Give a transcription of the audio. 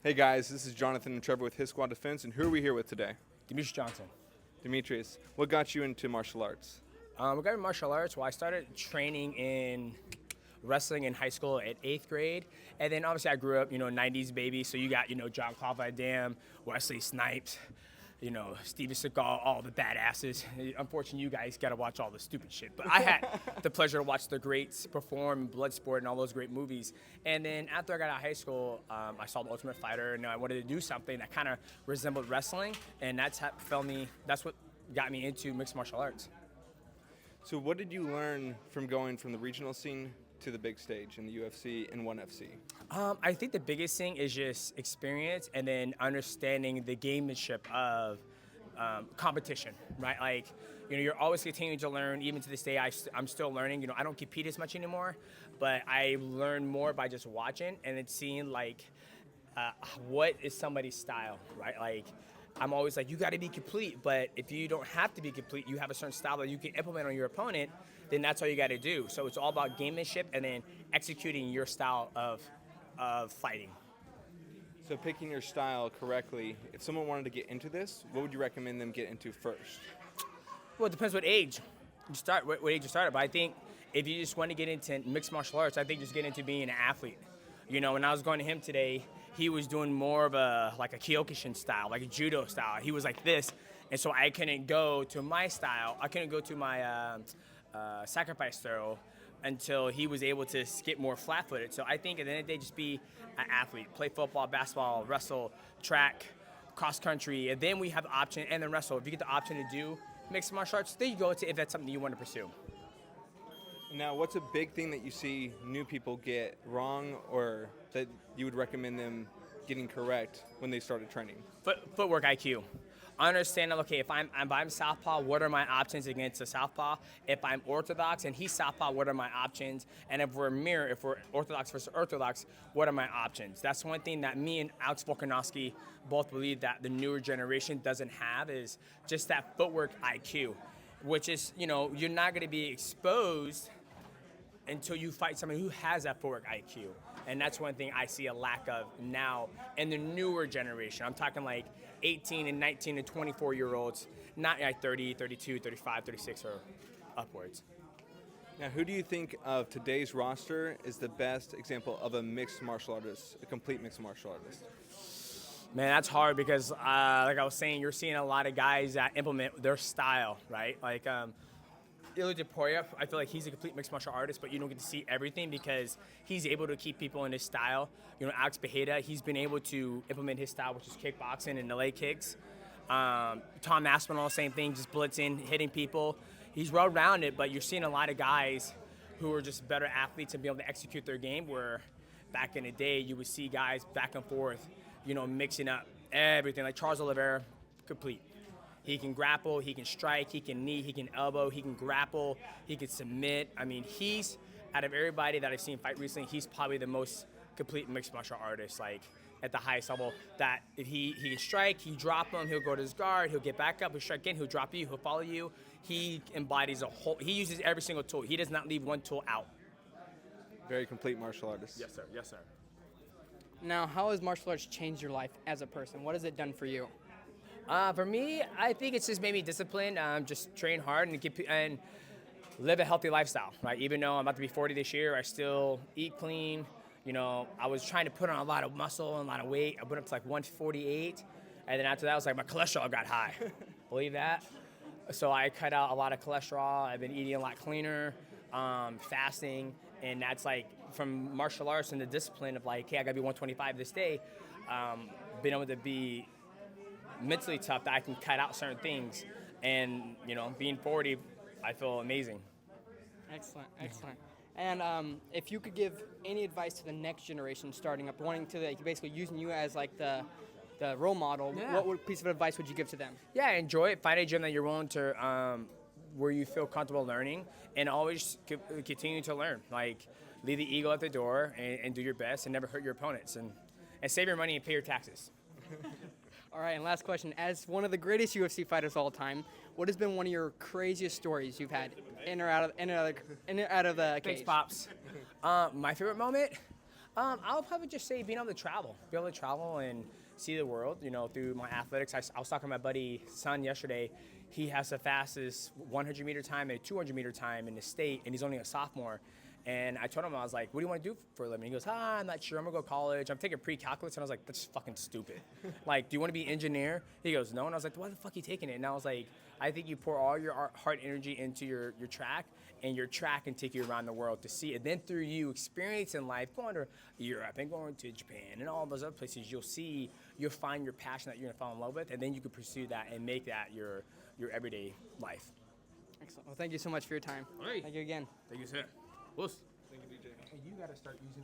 Hey guys, this is Jonathan and Trevor with Hitsquad-Defense, and who are we here with today? Demetrious Johnson. Demetrious, what got you into martial arts? We got into martial arts. Well, I started training in wrestling in high school at 8th grade. And then obviously I grew up, 90s baby. So you got, John Claude Van Damme, Wesley Snipes, Steven Seagal, all the badasses. Unfortunately, you guys got to watch all the stupid shit. But I had the pleasure to watch the greats perform, Bloodsport, and all those great movies. And then after I got out of high school, I saw The Ultimate Fighter, and I wanted to do something that kind of resembled wrestling. And that's what got me into mixed martial arts. So what did you learn from going from the regional scene to the big stage in the UFC and ONE FC? I think the biggest thing is just experience and then understanding the gamemanship of competition, right? Like, you're always continuing to learn. Even to this day, I'm still learning. I don't compete as much anymore, but I learn more by just watching and then seeing, like, what is somebody's style, right? Like, I'm always like, you got to be complete, but if you don't have to be complete, you have a certain style that you can implement on your opponent, then that's all you got to do. So it's all about gamemanship and then executing your style of fighting. So picking your style correctly, if someone wanted to get into this, what would you recommend them get into first? Well, it depends what age you start, what age you start. But I think if you just want to get into mixed martial arts, I think just get into being an athlete. When I was going to him today, he was doing more of a Kyokushin style, like a judo style. He was like this, and so I couldn't go to my style. I couldn't go to my sacrifice throw until he was able to get more flat-footed. So I think at the end of the day, just be an athlete. Play football, basketball, wrestle, track, cross-country, and then we have the option, and then wrestle. If you get the option to do mixed martial arts, then you go to if that's something you want to pursue. Now, what's a big thing that you see new people get wrong or that you would recommend them getting correct when they started training? Footwork IQ. Understanding, okay, if I'm southpaw, what are my options against a southpaw? If I'm orthodox and he's southpaw, what are my options? And if we're orthodox versus orthodox, what are my options? That's one thing that me and Alex Volkanovski both believe that the newer generation doesn't have is just that footwork IQ, which is, you're not going to be exposed until you fight somebody who has that footwork IQ. And that's one thing I see a lack of now in the newer generation. I'm talking like 18 and 19 and 24-year-olds, not like 30, 32, 35, 36 or upwards. Now, who do you think of today's roster is the best example of a mixed martial artist, a complete mixed martial artist? Man, that's hard because, like I was saying, you're seeing a lot of guys that implement their style, right? Like, Ilya Topuria, I feel like he's a complete mixed martial artist, but you don't get to see everything because he's able to keep people in his style. Alex Bejeda, he's been able to implement his style, which is kickboxing and leg kicks. Tom Aspinall, same thing, just blitzing, hitting people. He's well-rounded, but you're seeing a lot of guys who are just better athletes and be able to execute their game, where back in the day, you would see guys back and forth, mixing up everything. Like Charles Oliveira, complete. He can grapple, he can strike, he can knee, he can elbow, he can grapple, he can submit. I mean, he's, out of everybody that I've seen fight recently, he's probably the most complete mixed martial artist, like at the highest level, that if he can strike, he drop him, he'll go to his guard, he'll get back up, he'll strike again, he'll drop you, he'll follow you. He embodies he uses every single tool. He does not leave one tool out. Very complete martial artist. Yes, sir. Yes, sir. Now, how has martial arts changed your life as a person? What has it done for you? For me, I think it's just made me disciplined. Just train hard and live a healthy lifestyle, right? Even though I'm about to be 40 this year, I still eat clean. I was trying to put on a lot of muscle and a lot of weight. I went up to like 148, and then after that, I was like, my cholesterol got high. Believe that? So I cut out a lot of cholesterol. I've been eating a lot cleaner, fasting, and that's like from martial arts and the discipline of like, hey, I gotta be 125 this day. Being able to be mentally tough that I can cut out certain things, and being 40, I feel amazing. Excellent. And if you could give any advice to the next generation starting up, wanting to basically using you as like the role model, Yeah. What piece of advice would you give to them? Yeah, enjoy it. Find a gym that you're willing to, where you feel comfortable learning, and always continue to learn. Like, leave the ego at the door and do your best and never hurt your opponents, and save your money and pay your taxes. All right, and last question. As one of the greatest UFC fighters of all time, what has been one of your craziest stories you've had in or out of the cage? Thanks, Pops. My favorite moment? I'll probably just say being able to travel, and see the world, through my athletics. I was talking to my buddy Son yesterday. He has the fastest 100-meter time and 200-meter time in the state, and he's only a sophomore. And I told him, I was like, what do you want to do for a living? He goes, I'm not sure. I'm going to go to college. I'm taking pre-calculus. And I was like, that's fucking stupid. Like, do you want to be an engineer? He goes, no. And I was like, why the fuck are you taking it? And I was like, I think you pour all your heart energy into your track, and your track can take you around the world to see it. Then through you experiencing life, going to Europe and going to Japan and all those other places, you'll find your passion that you're going to fall in love with, and then you can pursue that and make that your everyday life. Excellent. Well, thank you so much for your time. All right. Thank you again. Thank you, sir. Whoops. Thank you, DJ. Hey, you got to start using